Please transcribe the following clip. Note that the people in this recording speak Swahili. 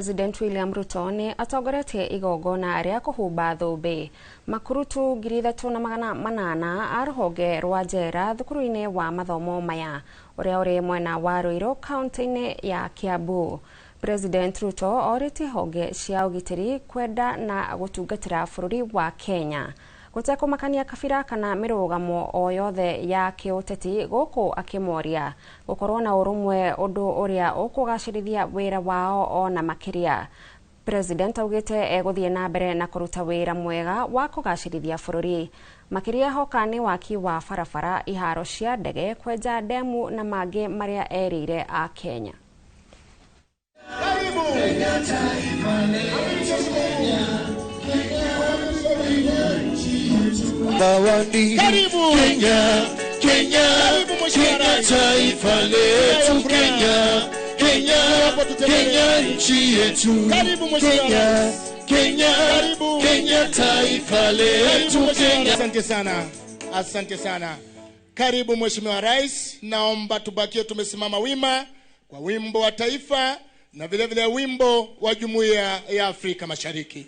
President William Ruto ni atongorete igongona ria kuhumba thumbi makurutu 3,800 a ruhonge rwa njera thukuru-ini wa mathomo maya uria uri mwena wa Ruiru kaunti-ini ya Kiambu. President Ruto orite honge cia ugitiri kwenda na gutungatira bururi wa Kenya gutekumakania kabira kana mirugamo o yothe ya kiuteti guku akimoria gukorwo na urumwe undu uria ukugacirithia wira wao ona makiria. President augite eguthie na mbere na kuruta wira mwega wa kugacirithia bururi makiria hoka ni waki wa barabara, iharo cia ndege, kwenja demu na mangi maria erire a Kenya. Karibu Kenya, Kenya, Kenya taifa letu Kenya, Kenya, Kenya nchi yetu Kenya, Kenya, Kenya taifa letu Kenya. Asante sana, asante sana. Karibu Mheshimiwa Rais, naomba tubakie tumesimama wima kwa wimbo wa taifa na vile vile wimbo wa Jumuiya ya Afrika Mashariki.